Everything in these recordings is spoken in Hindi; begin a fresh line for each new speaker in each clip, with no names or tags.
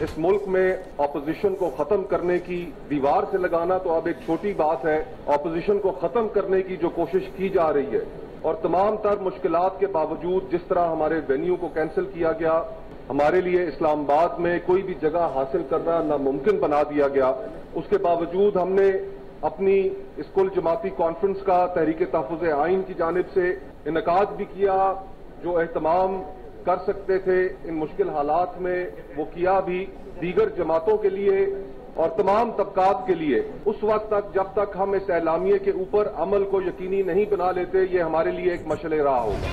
इस मुल्क में ऑपोजिशन को खत्म करने की दीवार से लगाना तो अब एक छोटी बात है। ऑपोजिशन को खत्म करने की जो कोशिश की जा रही है और तमाम तर मुश्किलात के बावजूद जिस तरह हमारे वेन्यू को कैंसिल किया गया, हमारे लिए इस्लामाबाद में कोई भी जगह हासिल करना नामुमकिन बना दिया गया, उसके बावजूद हमने अपनी इस कुल जमाती कॉन्फ्रेंस का तहरीक तहफ़्फ़ुज़ आइन की जानिब से इनकाद भी किया, जो एहतमाम कर सकते थे इन मुश्किल हालात में वो किया भी। दीगर जमातों के लिए और तमाम तबकात के लिए उस वक्त तक जब तक हम इस एलामिये के ऊपर अमल को यकीनी नहीं बना लेते, ये हमारे लिए एक मशअल राह होगा।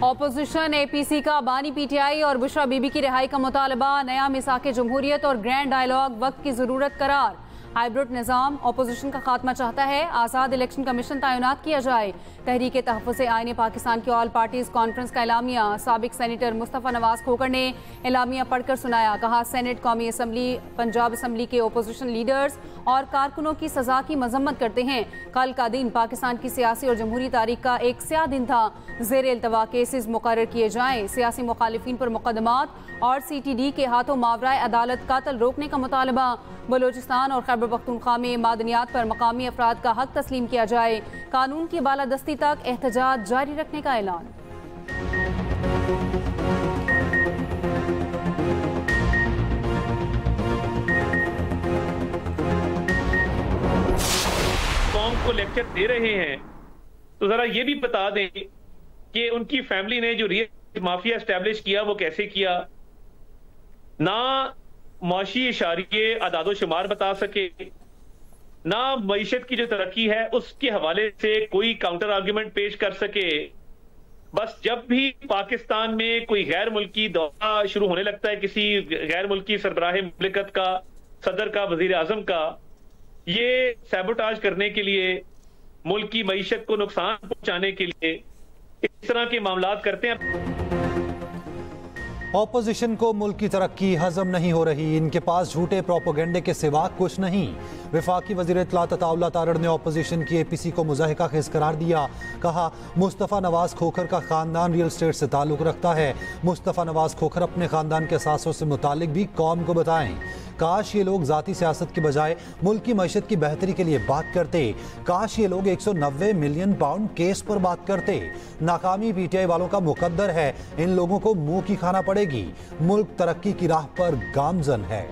ऑपोजिशन एपीसी का बानी पीटीआई और बुशरा बीबी की रिहाई का मुतालबा, नया मिसाक जमहूरियत और ग्रैंड डायलॉग वक्त की जरूरत करार। हाइब्रिड निज़ाम ऑपोजिशन का खात्मा चाहता है, आज़ाद इलेक्शन कमीशन तैनात किया जाए। तहरीक तहफ़्फ़ुज़ आइन पाकिस्तान की ऑल पार्टीज कॉन्फ्रेंस का एलामिया, साबिक सेनेटर मुस्तफ़ा नवाज खोखर ने एलामिया पढ़कर सुनाया। कहा, सेनेट, कौमी असम्बली, पंजाब असम्बली के ओपोजिशन लीडर्स और कारकुनों की सजा की मजम्मत करते हैं। कल का दिन पाकिस्तान की सियासी और जमहूरी तारीख का एक स्याह दिन था। ज़ेर इल्तवा केसेस मुकर्रर किए जाएं, सियासी मुखालिफिन पर मुकदमात और CTD के हाथों मावराए अदालत कातल रोकने का मुतालबा। बलोचिस्तान और खैबर पख्तूनख्वा में मादनियात पर मकामी अफराद का हक तस्लीम किया जाए। कानून की बालादस्ती तक एहतजाज जारी रखने का ऐलान।
कौम को लेक्चर दे रहे हैं तो जरा ये भी बता दें कि उनकी फैमिली ने जो रियल माफिया एस्टेब्लिश किया वो कैसे किया। ना माशी इशारिये अदादो शुमार बता सके, ना मईशत की जो तरक्की है उसके हवाले से कोई काउंटर आर्ग्यूमेंट पेश कर सके। बस जब भी पाकिस्तान में कोई गैर मुल्की दौरा शुरू होने लगता है, किसी गैर मुल्की सरबराह मुमलिकत का, सदर का, वजीर आजम का, ये सैबोटाज करने के लिए, मुल्क की मईशत को नुकसान पहुंचाने के लिए इस तरह के मामलात करते हैं।
ऑपोजिशन को मुल्क की तरक्की हजम नहीं हो रही, इनके पास झूठे प्रोपोगेंडे के सिवा कुछ नहीं। वफाकी वज़ीर इत्तलात अताउल्लाह तारड़ ने ऑपोजिशन की APC को मुज़ाहिका खेज़ करार दिया। कहा, मुस्तफ़ा नवाज खोखर का खानदान रियल स्टेट से ताल्लुक़ रखता है। मुस्तफ़ा नवाज खोखर अपने खानदान के असासों से मुतालिक भी कौम को बताएं। काश ये लोग ज़ाती सियासत की बजाय मुल्क की मईशत की बेहतरी के लिए बात करते। काश ये लोग 190 मिलियन पाउंड केस पर बात करते। नाकामी PTI वालों का मुकद्दर है, इन लोगों को मुंह की खाना पड़ेगी। मुल्क तरक्की की राह पर गामजन है।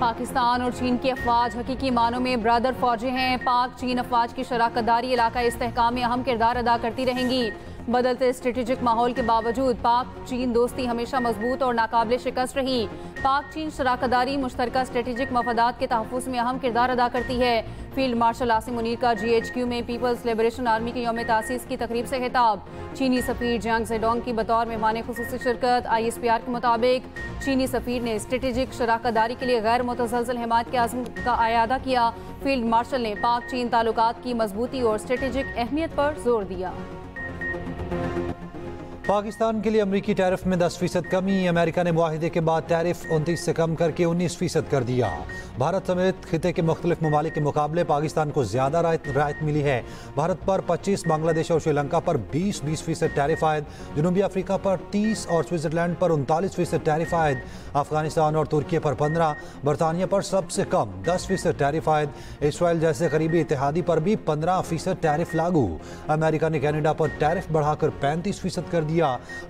पाकिस्तान और चीन की अफवाज हकीकी मानों में ब्रदर फौजी हैं। पाक चीन अफवाज की शराकतदारी इलाका इस्तेहकाम में अहम किरदार अदा करती रहेंगी। बदलते स्ट्रेटेजिक माहौल के बावजूद पाक चीन दोस्ती हमेशा मजबूत और नाकाबिले शिकस्त रही। पाक चीन शराकतदारी मुश्तरका स्ट्रेटेजिक मफादात के तहफ़्फ़ुज़ में अहम किरदार अदा करती है। फील्ड मार्शल आसिम मुनीर का GHQ में पीपल्स लिबरेशन आर्मी के यौम तासीस की तकरीब से खिताब। चीनी सफ़ीर जियांग ज़ेडोंग की बतौर मेहमान खुसूसी शिरकत। ISPR के मुताबिक चीनी सफ़ीर ने स्ट्रेटेजिक शराकतदारी के लिए गैर मुतसलसल हिमायत के आज़म का आयादा किया। फील्ड मार्शल ने पाक चीन ताल्लुकात की मजबूती और स्ट्रेटेजिक अहमियत पर जोर दिया।
पाकिस्तान के लिए अमरीकी टैरिफ में 10% कमी। अमेरिका ने मुआहिदे के बाद टैरिफ 29 से कम करके 19% कर दिया। भारत समेत खिते के मुख्तलिफ ममालिक के मुकाबले पाकिस्तान को ज़्यादा राहत मिली है। भारत पर 25, बांग्लादेश और श्रीलंका पर 20% टैरिफ आयद, जनूबी अफ्रीका पर 30 और स्विट्ज़रलैंड पर 39% टैरिफ आयद। अफगानिस्तान और तुर्की पर 15, बरतानिया पर सबसे कम 10% टैरिफ आयद। इसराइल जैसे करीबी इत्तेहादी पर भी 15% टैरिफ लागू। अमेरिका ने कनाडा पर टैरिफ बढ़ाकर 35% कर दिया।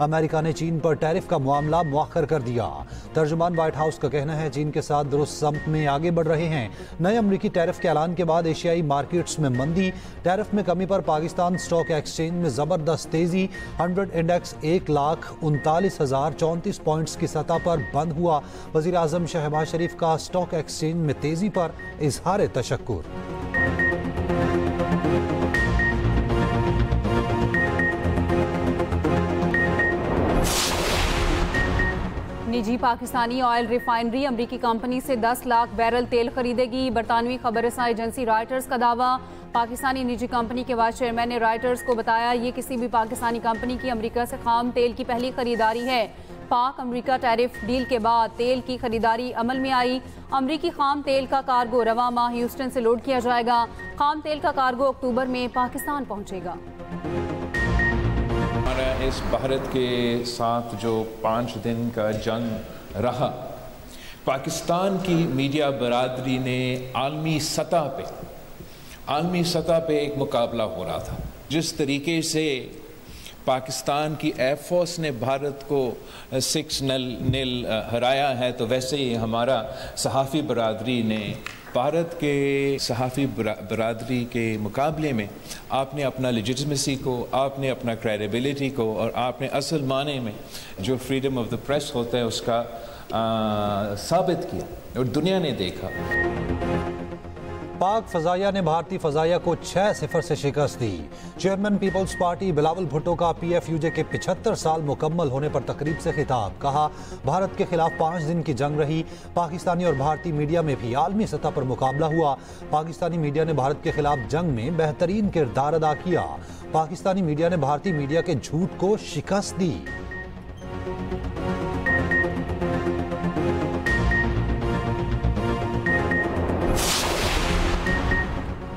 अमेरिका ने चीन पर टैरिफ का मामला मुअख्खर कर दिया। तर्जुमान व्हाइट हाउस का कहना है, चीन के साथ दुरुस्त समत में आगे बढ़ रहे हैं। नए अमरीकी टैरिफ के ऐलान के बाद एशियाई मार्केट्स में मंदी। टैरिफ में कमी पर पाकिस्तान स्टॉक एक्सचेंज में जबरदस्त तेजी। 100 इंडेक्स 1,39,034 पॉइंट्स की सतह पर बंद हुआ। वजीर आजम शहबाज शरीफ का स्टॉक एक्सचेंज में तेजी पर इजहार तशक्कुर।
निजी पाकिस्तानी ऑयल रिफाइनरी अमरीकी कंपनी से 10 लाख बैरल तेल खरीदेगी। बरतानवी खबर रसाई एजेंसी रॉयटर्स का दावा। पाकिस्तानी निजी कंपनी के वाइस चेयरमैन ने रॉयटर्स को बताया, ये किसी भी पाकिस्तानी कंपनी की अमरीका से खाम तेल की पहली खरीदारी है। पाक अमरीका टैरिफ डील के बाद तेल की खरीदारी अमल में आई। अमरीकी खाम तेल का कार्गो रवा माह ह्यूस्टन से लोड किया जाएगा। खाम तेल का कार्गो अक्टूबर में पाकिस्तान पहुंचेगा।
हमारा इस भारत के साथ जो 5 दिन का जंग रहा, पाकिस्तान की मीडिया बरादरी ने आलमी सतह पे एक मुकाबला हो रहा था। जिस तरीके से पाकिस्तान की एयरफोर्स ने भारत को 6-0 हराया है, तो वैसे ही हमारा सहाफ़ी बरादरी ने भारत के सहाफ़ी बरादरी के मुकाबले में आपने अपना लेजिटिमेसी को, आपने अपना क्रेडिबिलिटी को और आपने असल माने में जो फ्रीडम ऑफ द प्रेस होता है उसका साबित किया और दुनिया ने देखा।
पाक फजाइया ने भारतीय फजाइया को 6-0 से शिकस्त दी। चेयरमैन पीपल्स पार्टी बिलावल भुट्टो का PFUJ के 75 साल मुकम्मल होने पर तकरीब से खिताब। कहा, भारत के खिलाफ 5 दिन की जंग रही। पाकिस्तानी और भारतीय मीडिया में भी आलमी सतह पर मुकाबला हुआ। पाकिस्तानी मीडिया ने भारत के खिलाफ जंग में बेहतरीन किरदार अदा किया। पाकिस्तानी मीडिया ने भारतीय मीडिया के झूठ को शिकस्त दी।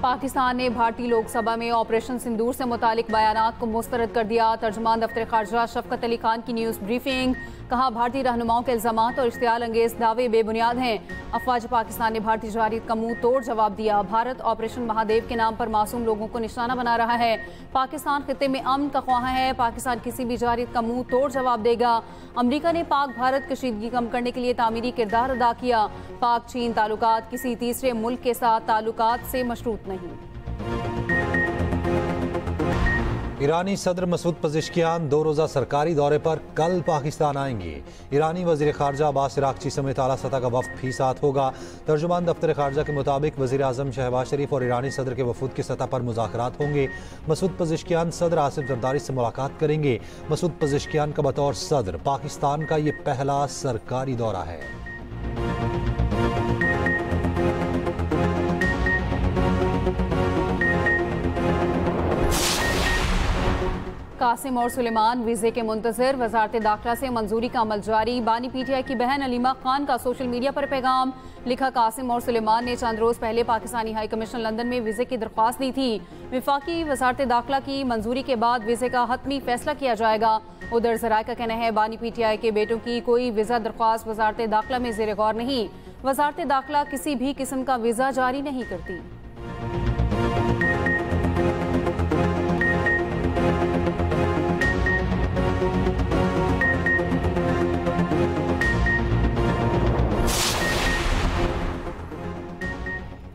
पाकिस्तान ने भारतीय लोकसभा में ऑपरेशन सिंदूर से मुतालिक बयानात को मुस्तरद कर दिया। तर्जुमान दफ्तर खारजा शफकत अली खान की न्यूज़ ब्रीफिंग। कहा, भारतीय रहनुमाओं के इल्जामात और इश्तियाल अंगेज दावे बेबुनियाद हैं। अफवाज पाकिस्तान ने भारतीय जारियत का मुंह तोड़ जवाब दिया। भारत ऑपरेशन महादेव के नाम पर मासूम लोगों को निशाना बना रहा है। पाकिस्तान खित्ते में अमन का ख्वाह है। पाकिस्तान किसी भी जारियत का मुंह तोड़ जवाब देगा। अमरीका ने पाक भारत कशीदगी कम करने के लिए तामीरी किरदार अदा किया। पाक चीन ताल्लुकात किसी तीसरे मुल्क के साथ ताल्लुकात से मशरूत नहीं।
ईरानी सदर मसूद पज़ेश्कियान 2 रोज़ा सरकारी दौरे पर कल पाकिस्तान आएंगे। ईरानी वज़ीर ख़ारजा अब्बास अराग़ची समेत आला सतह का वफ़द भी साथ होगा। तर्जुमान दफ्तर ख़ारजा के मुताबिक वज़ीर आज़म शहबाज शरीफ और ईरानी सदर के वफ़ूद की सतह पर मुज़ाकरात होंगे। मसूद पज़ेश्कियान सदर आसिफ ज़रदारी से मुलाकात करेंगे। मसूद पज़ेश्कियान का बतौर सदर पाकिस्तान का ये पहला सरकारी दौरा है।
कासिम और सुलेमान वीज़े के मुंतज़िर। वज़ारत दाखिला से मंजूरी का अमल जारी। बानी PTI की बहन अलीमा खान का सोशल मीडिया पर पैगाम। लिखा, कासिम और सुलेमान ने चंद रोज़ पहले पाकिस्तानी हाई कमीशन लंदन में वीज़े की दरख्वास्त दी थी। वफाकी वज़ारत दाखिला की मंजूरी के बाद वीज़े का हतमी फैसला किया जाएगा। उधर ज़राए का कहना है, बानी PTI के बेटों की कोई वीज़ा दरख्वास्त वज़ारत दाखिला में ज़ेर गौर नहीं। वज़ारत दाखिला किसी भी किस्म का वीज़ा जारी नहीं करती।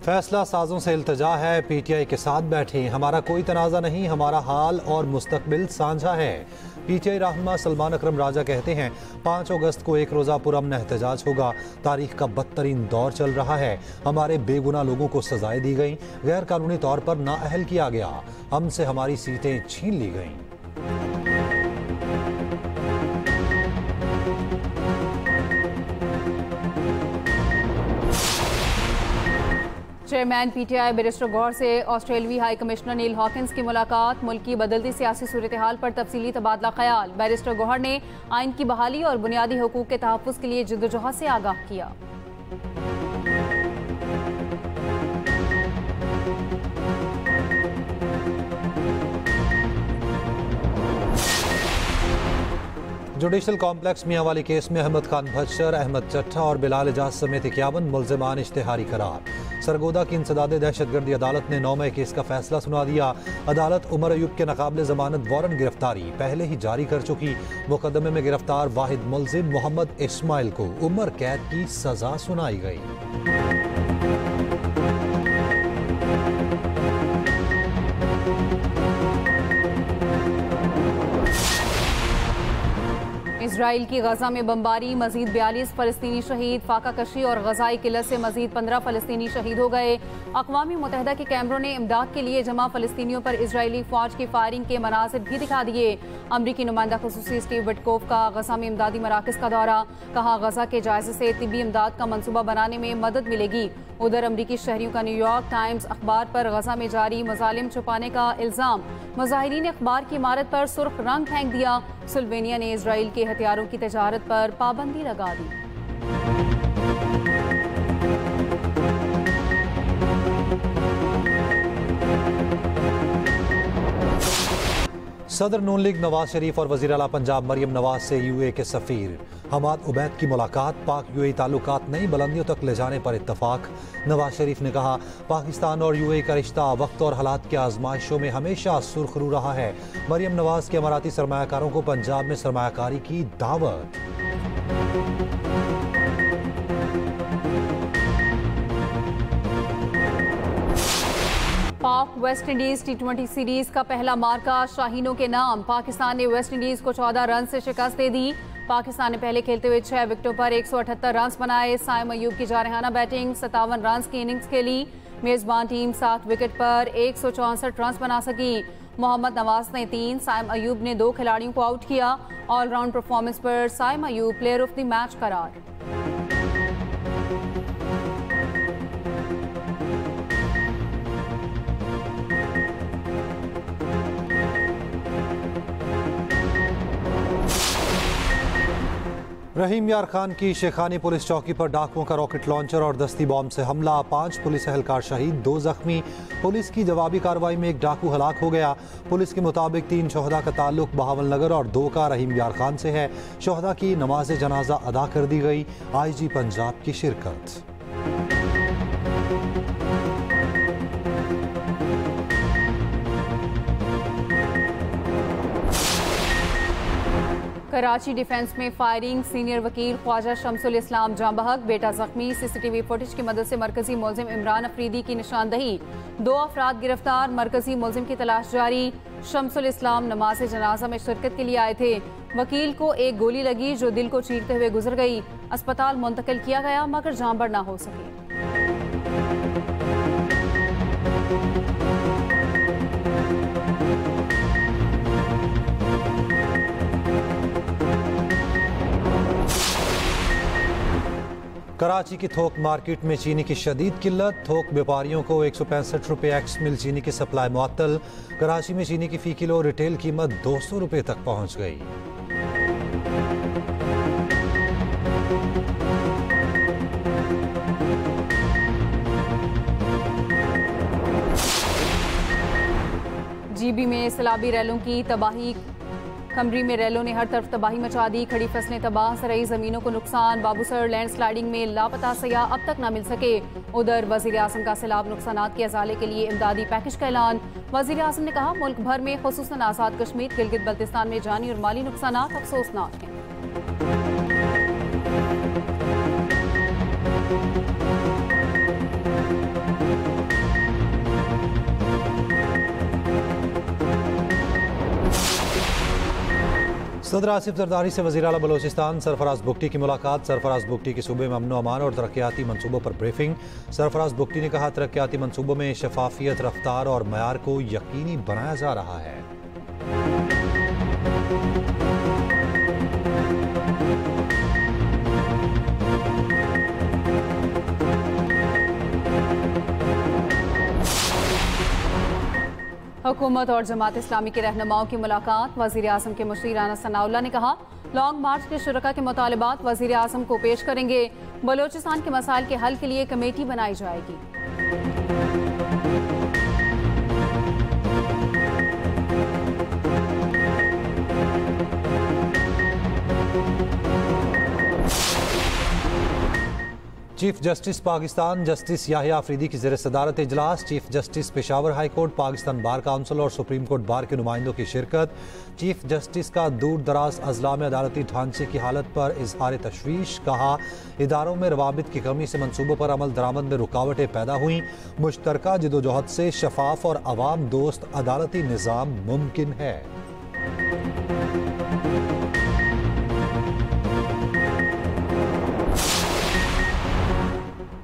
फैसला साजों से इल्तजा है, PTI के साथ बैठे। हमारा कोई तनाज़ा नहीं, हमारा हाल और मुस्तकबिल साझा है। PTI रहनुमा सलमान अकरम राजा कहते हैं, 5 अगस्त को 1 रोज़ा पुरअमन एहतजाज होगा। तारीख का बदतरीन दौर चल रहा है। हमारे बेगुनाह लोगों को सजाएं दी गई, गैर कानूनी तौर पर नाअहल किया गया, हमसे हमारी सीटें छीन ली गईं।
चेयरमैन PTI बैरिस्टर गौहर से ऑस्ट्रेलियाई हाई कमिश्नर नील हॉकिंस की मुलाकात। मुल्क की बदलती सियासी सूरत हाल पर तफसीली तबादला ख्याल। बैरिस्टर गौहर ने आइन की बहाली और बुनियादी हुकूक के तहफ़्फ़ुज़ के लिए जिद्दोजहद से आगाह किया।
जुडिशल कॉम्प्लेक्स मियांवाली केस में अहमद खान भच्चर, अहमद चट्टा और बिलाल एजाज समेत 51 मुल्ज़िमान इश्तिहारी करार। सरगोदा की इंसदादे दहशतगर्दी अदालत ने 9 मई केस का फैसला सुना दिया। अदालत उमर अयूब के नाकाबिले ज़मानत वारंट गिरफ्तारी पहले ही जारी कर चुकी। मुकदमे में गिरफ्तार वाहिद मुल्ज़िम मोहम्मद इस्माइल को उम्र कैद की सजा सुनाई गई।
इजराइल की गजा में बमबारी, मजीद 42 फलस्तीनी शहीद। फाका कशी और गजाई किल्लत से मजीद 15 फलस्तीनी शहीद हो गए। अक़वाम मुत्तहिदा के कैमरों ने इमदाद के लिए जमा फलस्तीनियों पर इजरायली फौज की फायरिंग के मनाज़िर भी दिखा दिए। अमरीकी नुमाइंदा खुसूसी स्टीव विटकोफ का गजा में इमदादी मराकज़ का दौरा। कहा, गजा के जायजे से तिब्बी इमदाद का मनसूबा बनाने में मदद मिलेगी। उधर अमरीकी शहरियों का न्यूयॉर्क टाइम्स अखबार पर गजा में जारी मजालिम छुपाने का इल्ज़ाम। मुजाहिरीन ने अखबार की इमारत पर सुर्ख रंग फेंक दिया। सुल्वेनिया ने इजराइल के हथियारों की तजारत पर पाबंदी लगा दी।
सदर नून लीग नवाज शरीफ और वज़ीर आला पंजाब मरियम नवाज से यूए के सफ़ीर हमाद उबैद की मुलाकात, पाक यूए ताल्लुकात नई बुलंदियों तक ले जाने पर इत्तफाक। नवाज शरीफ ने कहा, पाकिस्तान और यूए का रिश्ता वक्त और हालात की आजमाइशों में हमेशा सुरखरू रहा है। मरियम नवाज के अमाराती सरमायाकारों को पंजाब में सरमायाकारी की दावत।
पाक वेस्ट इंडीज T20 सीरीज का पहला मार्का शाहीनों के नाम। पाकिस्तान ने वेस्ट इंडीज को 14 रन से शिकस्त दे दी। पाकिस्तान ने पहले खेलते हुए 6 विकेटों पर 178 रन बनाए। साइम अयूब की जारहाना बैटिंग 57 रन की इनिंग्स खेली। मेजबान टीम 7 विकेट पर 164 रन बना सकी। मोहम्मद नवाज ने 3, साइम अयूब ने 2 खिलाड़ियों को आउट किया। ऑलराउंड परफॉर्मेंस पर Saim Ayub player of the match करार।
रहीम यार खान की शेखानी पुलिस चौकी पर डाकुओं का रॉकेट लॉन्चर और दस्ती बॉम्ब से हमला, 5 पुलिस एहलकार शहीद, 2 जख्मी। पुलिस की जवाबी कार्रवाई में 1 डाकू हलाक हो गया। पुलिस के मुताबिक 3 शोहदा का ताल्लुक बहावल नगर और 2 का रहीम यार खान से है। शोहदा की नमाज जनाजा अदा कर दी गई। IG पंजाब की शिरकत।
कराची डिफेंस में फायरिंग, सीनियर वकील ख्वाजा शमसुल इस्लाम जाँ बहक, बेटा जख्मी। CCTV फुटेज की मदद से मरकजी मुलजिम इमरान अफरीदी की निशानदही। 2 अफराद गिरफ्तार, मरकजी मुलजिम की तलाश जारी। शमसुल इस्लाम नमाज जनाजा में शिरकत के लिए आए थे। वकील को एक गोली लगी जो दिल को चीरते हुए गुजर गई। अस्पताल मुंतकिल किया गया मगर जान बड़ न हो सकी।
कराची की थोक मार्केट में चीनी की शदीद किल्लत, थोक व्यापारियों को 165 रुपये एक्स मिल चीनी की सप्लाई मुअत्तल। कराची में चीनी की फ़ी किलो रिटेल कीमत 200 रुपये तक पहुंच गई। GB में सैलाबी रैलों की तबाही, खमरी में रैलों ने हर तरफ तबाही मचा दी। खड़ी फसलें तबाह, सराई जमीनों को नुकसान। बाबूसर लैंडस्लाइडिंग में लापता सयाह अब तक न मिल सके। उधर वजीर आजम का सैलाब नुकसानात के अजाले के लिए इमदादी पैकेज का ऐलान। वजीर आजम ने कहा, मुल्क भर में खुसूसन आज़ाद कश्मीर, गिलगित बल्तिस्तान में जानी और माली नुकसानात अफसोसनाक हैं। सदर आसिफ जरदारी से वज़ीर आला बलोचिस्तान सरफराज बुगटी की मुलाकात। सरफराज बुगटी की सूबे में अमन व अमान और तरक्याती मनसूबों पर ब्रीफिंग। सरफराज बुगटी ने कहा, तरक्याती मनसूबों में शफाफियत, रफ्तार और मयार को यकीनी बनाया जा रहा है।
हुकूमत और जमात इस्लामी के रहनुमाओं की मुलाकात। वज़ीर आज़म के मुशीर राना सनाउल्लाह ने कहा, लॉन्ग मार्च के शुरका के मुतालबात वज़ीर आज़म को पेश करेंगे। बलोचिस्तान के मसाइल के हल के लिए कमेटी बनाई जाएगी। Chief justice Pakistan justice Yahya Afridi की ज़ेर सदारत इजलास। Chief justice Peshawar high court, Pakistan bar council और सुप्रीम कोर्ट बार के नुमाइंदों की शिरकत। चीफ जस्टिस का दूर दराज अजला में अदालती ढांचे की हालत पर इजहार तशवीश। कहा, इदारों में रवाबित की कमी से मनसूबों पर अमल दरामद में रुकावटें पैदा हुई। मुश्तरका जिदोजहद से शफाफ और अवाम दोस्त अदालती निज़ाम मुमकिन है।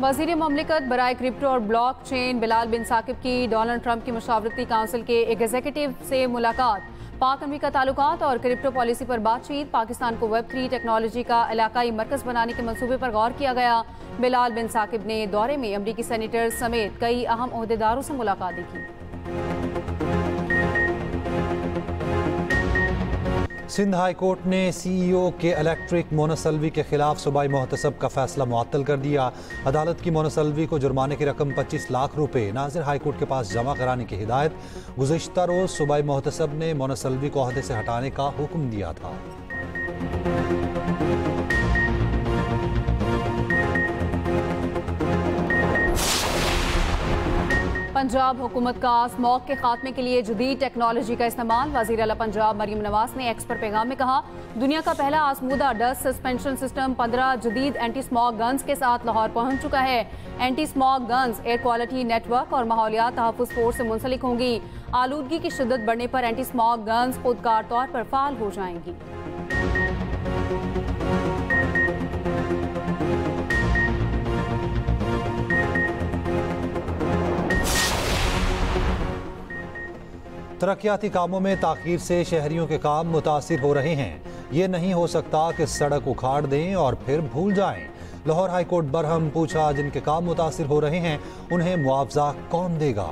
वज़ीर ममलिकत बराए क्रिप्टो और ब्लॉक चेन बिलाल बिन साकिब की डोनाल्ड ट्रंप की मशावरती काउंसिल के एक एग्जीक्यूटिव से मुलाकात। पाक अमेरिका ताल्लुकात और क्रिप्टो पॉलिसी पर बातचीत। पाकिस्तान को Web3 टेक्नोलॉजी का इलाकाई मरकज बनाने के मंसूबे पर गौर किया गया। बिलाल बिन साकिब ने दौरे में अमरीकी सेनेटर समेत कई अहम ओहदेदारों से मुलाकात की।
सिंध हाई कोर्ट ने CEO के इलेक्ट्रिक मोनसलवी के खिलाफ सूबाई मोहतसब का फैसला मुअत्तल कर दिया। अदालत की मोनसलवी को जुर्माने की रकम 25 लाख रुपए नाज़िर हाई कोर्ट के पास जमा कराने की हिदायत। गुज़िश्ता रोज सूबाई मोहतसब ने मोनसलवी को ओहदे से हटाने का हुक्म दिया था।
पंजाब हुकूमत का स्मॉग के खात्मे के लिए जदीद टेक्नोलॉजी का इस्तेमाल। वज़ीर आला पंजाब मरियम नवाज ने एक्स पर पैगाम में कहा, दुनिया का पहला आजमूदा डस्ट सस्पेंशन सिस्टम 15 जदीद एंटी स्मॉग गन्स के साथ लाहौर पहुंच चुका है। Anti smog guns air quality network और माहौलियात तहफ़्फ़ुज़ फोर्स से मुंसलिक होंगी। आलूदगी की शिद्दत बढ़ने पर एंटी स्मॉग गन्स खुदकार तौर पर फाल हो जाएंगी।
तरक्याती कामों में ताख़ीर से शहरियों के काम मुतासिर हो रहे हैं। ये नहीं हो सकता कि सड़क उखाड़ दें और फिर भूल जाएं। लाहौर हाई कोर्ट बरहम, पूछा जिनके काम मुतासिर हो रहे हैं उन्हें मुआवजा कौन देगा।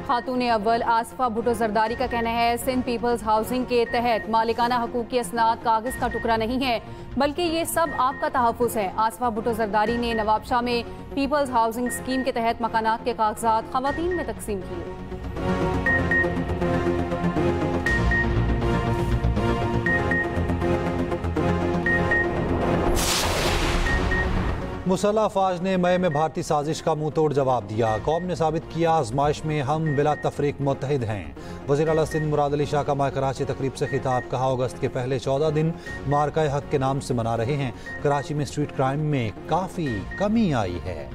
खातून अव्वल आसफा भुट्टो जरदारी का कहना है, सिंध पीपल्स हाउसिंग के तहत मालिकाना हकूक की असनाद कागज का टुकड़ा नहीं है, बल्कि ये सब आपका तहफ़्फ़ुज़ है। आसफा भुट्टो जरदारी ने नवाबशाह में पीपल्स हाउसिंग स्कीम के तहत मकानात के कागजात ख़वातीन में तकसीम किए।
मुसल्लह अफवाज ने मई में भारतीय साजिश का मुंह तोड़ जवाब दिया। कौम ने साबित किया आजमाइश में हम बिला तफरीक मुत्तहिद हैं। वज़ीर आला सिंध मुराद अली शाह का माह कराची तकरीब से खिताब। कहा, अगस्त के पहले 14 दिन मार्का हक के नाम से मना रहे हैं। कराची में स्ट्रीट क्राइम में काफ़ी कमी आई है।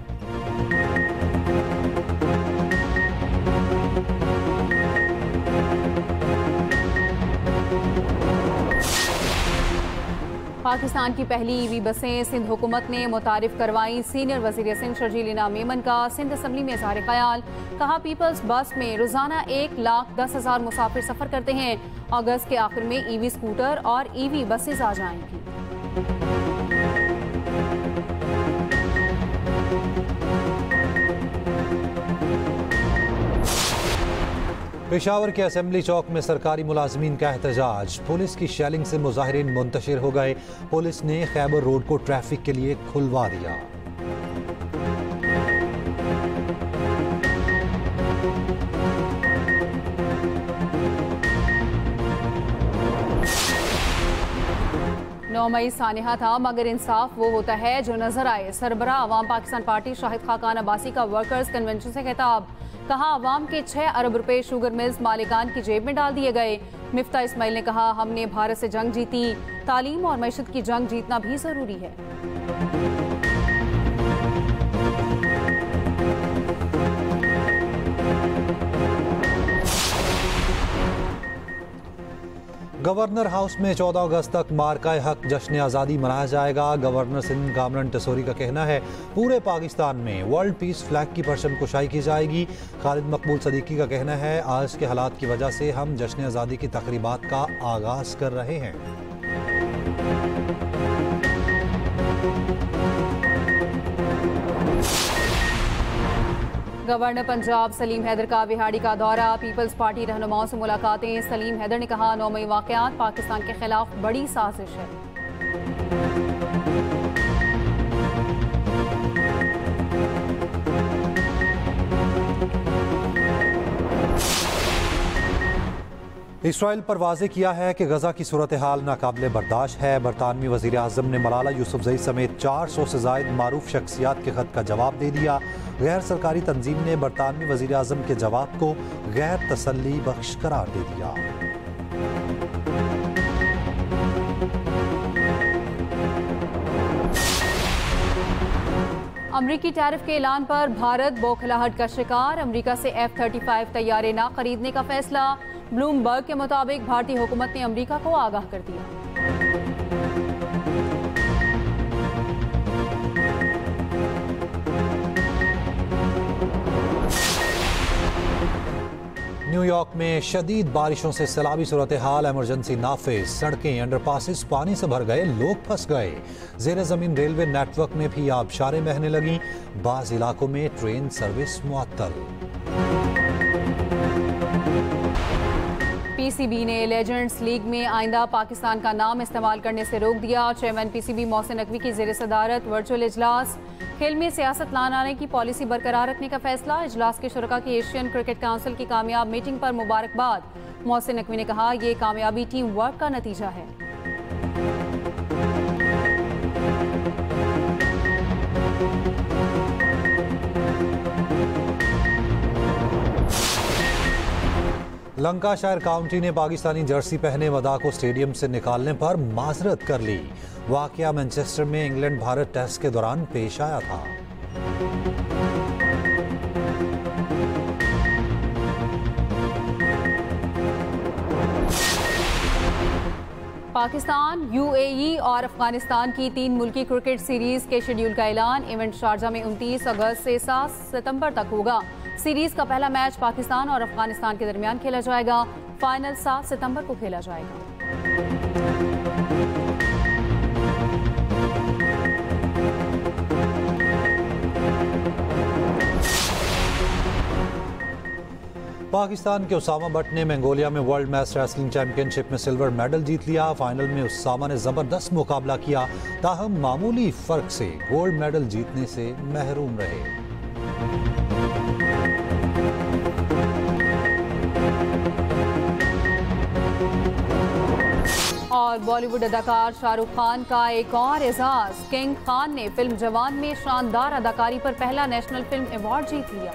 पाकिस्तान की पहली EV बसें सिंध हुकूमत ने मुतारिफ करवाई। सीनियर वज़ीर सिंध शर्जील इनाम मेमन का सिंध असम्बली में इज़हार ख्याल। कहा, पीपल्स बस में रोज़ाना 1,10,000 मुसाफिर सफ़र करते हैं। अगस्त के आखिर में EV स्कूटर और EV बसें आ जाएंगी।
पेशावर के असेंबली चौक में सरकारी मुलाजमीन का एहतजाज। पुलिस की शेलिंग से मुजाहिरीन मुंतशिर हो गए। पुलिस ने खैबर रोड को ट्रैफिक के लिए खुलवा दिया। नौ मई सानिहा था, मगर इंसाफ वो होता है जो नजर आए। सरबराह अवाम पाकिस्तान पार्टी शाहिद खाकान अब्बासी का वर्कर्स कन्वेंशन से खिताब। कहा, अवाम के 6 अरब रुपए शुगर मिल्स मालिकान की जेब में डाल दिए गए। मिफ्ता इस्माइल ने कहा, हमने भारत से जंग जीती, तालीम और मैशत की जंग जीतना भी जरूरी है। गवर्नर हाउस में 14 अगस्त तक मार्काए हक जश्न आज़ादी मनाया जाएगा। गवर्नर सिंध कामरान टसोरी का कहना है, पूरे पाकिस्तान में वर्ल्ड पीस फ्लैग की परचम कुशाई की जाएगी। खालिद मकबूल सदीकी का कहना है, आज के हालात की वजह से हम जश्न आज़ादी की तकरीबात का आगाज कर रहे हैं।
गवर्नर पंजाब सलीम हैदर का बिहाड़ी का दौरा। पीपल्स पार्टी रहनुमाओं से मुलाकातें। सलीम हैदर ने कहा, 9 मई वाक़यात पाकिस्तान के खिलाफ बड़ी साजिश है।
इसराइल पर वाज़ेह किया है कि गजा की सूरत हाल नाकाबिले बर्दाश्त है। बरतानवी वज़ीर आज़म ने मलाला यूसुफज़ई समेत 400 से ज़ायद मारूफ शख्सियात के खत का जवाब दे दिया। गैर सरकारी तंजीम ने बरतानवी वज़ीर आज़म के जवाब को गैर तसल्ली बख्श करार दे दिया।
अमरीकी टैरिफ के ऐलान पर भारत बौखलाहट का शिकार। अमरीका से F-35 तैयारे ना खरीदने का फैसला। ब्लूमबर्ग के मुताबिक भारतीय हुकूमत ने अमरीका को आगाह कर दिया।
न्यूयॉर्क में शदीद बारिशों से सैलाबी सूरत हाल, इमरजेंसी नाफिज, सड़कें, अंडरपासेस पानी से भर गए, लोग फंस गए। जेर जमीन रेलवे नेटवर्क में भी आबशारें बहने लगी, बाज इलाकों में ट्रेन सर्विस मुअत्तल।
पीसीबी ने लेजेंड्स लीग में आइंदा पाकिस्तान का नाम इस्तेमाल करने से रोक दिया। चेयरमैन पीसीबी मोहसिन नकवी की ज़ेर सदारत वर्चुअल इजलास। खेल में सियासत न लाने की पॉलिसी बरकरार रखने का फैसला। इजलास के शुरका की एशियन क्रिकेट काउंसिल की कामयाब मीटिंग पर मुबारकबाद। मोहसिन नकवी ने कहा, ये कामयाबी टीम वर्क का नतीजा है।
लंकाशायर काउंटी ने पाकिस्तानी जर्सी पहने वदा को स्टेडियम से निकालने पर माजरत कर ली। वाकया मैनचेस्टर में इंग्लैंड भारत टेस्ट के दौरान पेश आया था।
पाकिस्तान, यूएई और अफगानिस्तान की 3 मुल्की क्रिकेट सीरीज के शेड्यूल का ऐलान। इवेंट शारजा में 29 अगस्त से 7 सितंबर तक होगा। सीरीज का पहला मैच पाकिस्तान और अफगानिस्तान के दरमियान खेला जाएगा। फाइनल 7 सितंबर को खेला जाएगा।
पाकिस्तान के उसामा भट्ट ने मंगोलिया में वर्ल्ड मैच रेसलिंग चैंपियनशिप में सिल्वर मेडल जीत लिया। फाइनल में उसामा ने जबरदस्त मुकाबला किया, ताहम मामूली फर्क से गोल्ड मेडल जीतने से महरूम रहे।
और बॉलीवुड अदाकार शाहरुख खान का एक और एजाज। किंग खान ने फिल्म जवान में शानदार अदाकारी पर पहला नेशनल फिल्म अवार्ड जीत लिया।